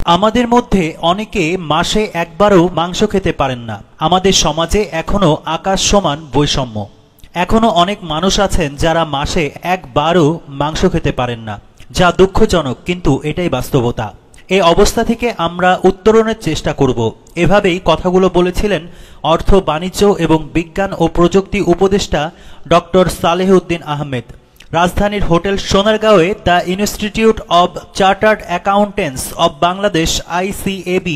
আমাদের মধ্যে অনেকে মাসে একবারও মাংস খেতে পারেন না। আমাদের সমাজে এখনো আকাশ সমান বৈষম্য। এখনো অনেক মানুষ আছেন যারা মাসে একবারও মাংস খেতে পারেন না, যা দুঃখজনক, কিন্তু এটাই বাস্তবতা। এই অবস্থা থেকে আমরা উত্তরণের চেষ্টা করব। এভাবেই কথাগুলো বলেছিলেন অর্থ, বাণিজ্য এবং বিজ্ঞান ও প্রযুক্তি উপদেষ্টা ডক্টর সালেহউদ্দিন আহমেদ। রাজধানীর হোটেল সোনারগাঁওয়ে the institute of chartered accountants of Bangladesh ICAB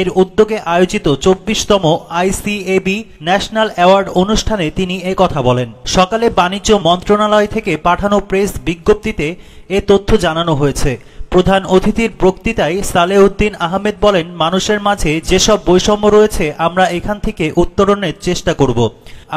এর উদ্যোগে আয়োজিত 24তম ICAB ন্যাশনাল অ্যাওয়ার্ড অনুষ্ঠানে তিনি কথা বলেন। সকালে বাণিজ্য মন্ত্রণালয় থেকে পাঠানো প্রেস বিজ্ঞপ্তিতে এ তথ্য জানানো হয়েছে। প্রধান অতিথির বক্তৃতায় সালেহউদ্দিন আহমেদ বলেন, মানুষের মাঝে যেসব বৈষম্য রয়েছে আমরা এখান থেকে উত্তরণের চেষ্টা করব।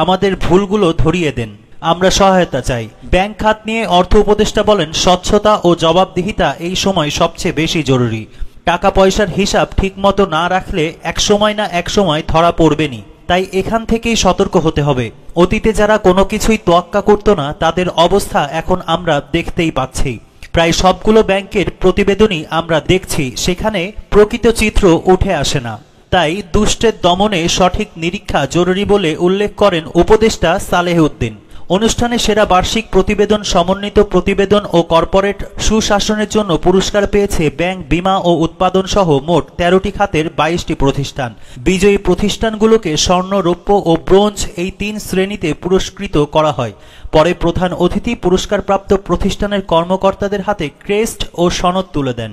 আমাদের ভুলগুলো ধরিয়ে দেন, আমরা সহায়তা চাই। ব্যাংক খাত নিয়ে অর্থ উপদেষ্টা বলেন, স্বচ্ছতা ও জবাবদিহিতা এই সময় সবচেয়ে বেশি জরুরি। টাকা পয়সার হিসাব ঠিকমতো না রাখলে একসময় না একসময় ধরা পড়বেনি। তাই এখান থেকেই সতর্ক হতে হবে। অতীতে যারা কোনো কিছুই তোয়াক্কা করত না, তাদের অবস্থা এখন আমরা দেখতেই পাচ্ছি। প্রায় সবগুলো ব্যাংকের প্রতিবেদনই আমরা দেখছি, সেখানে প্রকৃত চিত্র উঠে আসে না। তাই দুষ্টের দমনে সঠিক নিরীক্ষা জরুরি বলে উল্লেখ করেন উপদেষ্টা সালেহউদ্দিন। অনুষ্ঠানে সেরা বার্ষিক প্রতিবেদন, সমন্বিত প্রতিবেদন ও কর্পোরেট সুশাসনের জন্য পুরস্কার পেয়েছে ব্যাংক, বীমা ও উৎপাদন সহ মোট 13টি খাতের 22টি প্রতিষ্ঠান। বিজয়ী প্রতিষ্ঠানগুলোকে স্বর্ণ, রৌপ্য ও ব্রোঞ্জ এই 3 শ্রেণীতে পুরস্কৃত করা হয়। পরে প্রধান অতিথি পুরস্কারপ্রাপ্ত প্রতিষ্ঠানের কর্মকর্তাদের হাতে ক্রেস্ট ও সনদ তুলে দেন।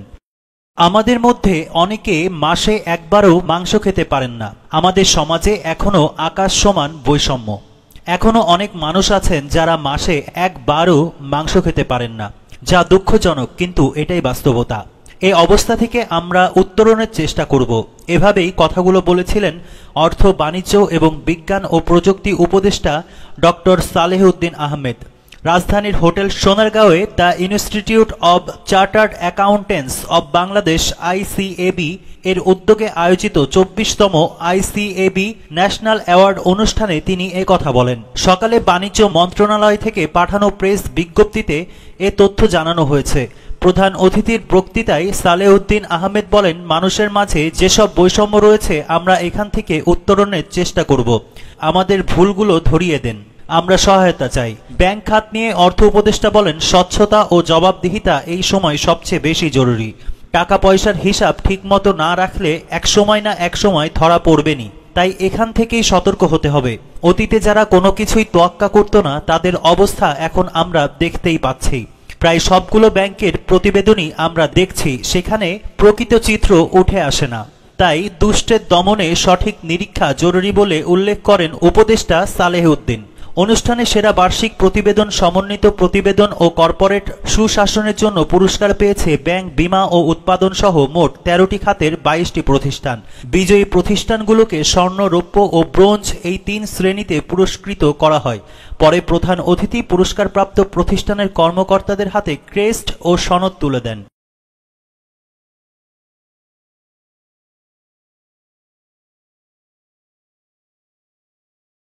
আমাদের মধ্যে অনেকে মাসে একবারও মাংস খেতে পারেন না। আমাদের সমাজে এখনো আকাশ সমান বৈষম্য। এখনো অনেক মানুষ আছেন যারা মাসে একবারও মাংস খেতে পারেন না, যা দুঃখজনক, কিন্তু এটাই বাস্তবতা। এই অবস্থা থেকে আমরা উত্তরণের চেষ্টা করব। এভাবেই কথাগুলো বলেছিলেন অর্থ, বাণিজ্য এবং বিজ্ঞান ও প্রযুক্তি উপদেষ্টা ডক্টর সালেহউদ্দিন আহমেদ। রাজধানীর হোটেল সোনারগাঁওয়ে the institute of chartered accountants of Bangladesh ICAB এর উদ্যোগে আয়োজিত 24তম ICAB ন্যাশনাল অ্যাওয়ার্ড অনুষ্ঠানে তিনি কথা বলেন। সকালে বাণিজ্য মন্ত্রণালয় থেকে পাঠানো প্রেস বিজ্ঞপ্তিতে এ তথ্য জানানো হয়েছে। প্রধান অতিথির বক্তৃতায় সালেহউদ্দিন আহমেদ বলেন, মানুষের মাঝে যেসব বৈষম্য রয়েছে আমরা এখান থেকে উত্তরণের চেষ্টা করব। আমাদের ভুলগুলো ধরিয়ে দেন, আমরা সহায়তা চাই। ব্যাংক খাত নিয়ে অর্থ উপদেষ্টা বলেন, স্বচ্ছতা ও জবাবদিহিতা এই সময় সবচেয়ে বেশি জরুরি। টাকা পয়সার হিসাব ঠিকমতো না রাখলে একসময় না একসময় ধরা পড়বেনি। তাই এখান থেকেই সতর্ক হতে হবে। অতীতে যারা কোনো কিছুই তোয়াক্কা করত না, তাদের অবস্থা এখন আমরা দেখতেই পাচ্ছি। প্রায় সবগুলো ব্যাংকের প্রতিবেদনই আমরা দেখছি, সেখানে প্রকৃত চিত্র উঠে আসে না। তাই দুষ্টের দমনে সঠিক নিরীক্ষা জরুরি বলে উল্লেখ করেন উপদেষ্টা সালেহউদ্দিন। অনুষ্ঠানে সেরা বার্ষিক প্রতিবেদন, সমন্বিত প্রতিবেদন ও কর্পোরেট সুশাসনের জন্য পুরস্কার পেয়েছে ব্যাংক, বীমা ও উৎপাদন সহ মোট 13টি খাতের 22টি প্রতিষ্ঠান। বিজয়ী প্রতিষ্ঠানগুলোকে স্বর্ণ, রৌপ্য ও ব্রোঞ্জ এই 3 শ্রেণীতে পুরস্কৃত করা হয়। পরে প্রধান অতিথি পুরস্কারপ্রাপ্ত প্রতিষ্ঠানের কর্মকর্তাদের হাতে ক্রেস্ট ও সনদ তুলে দেন।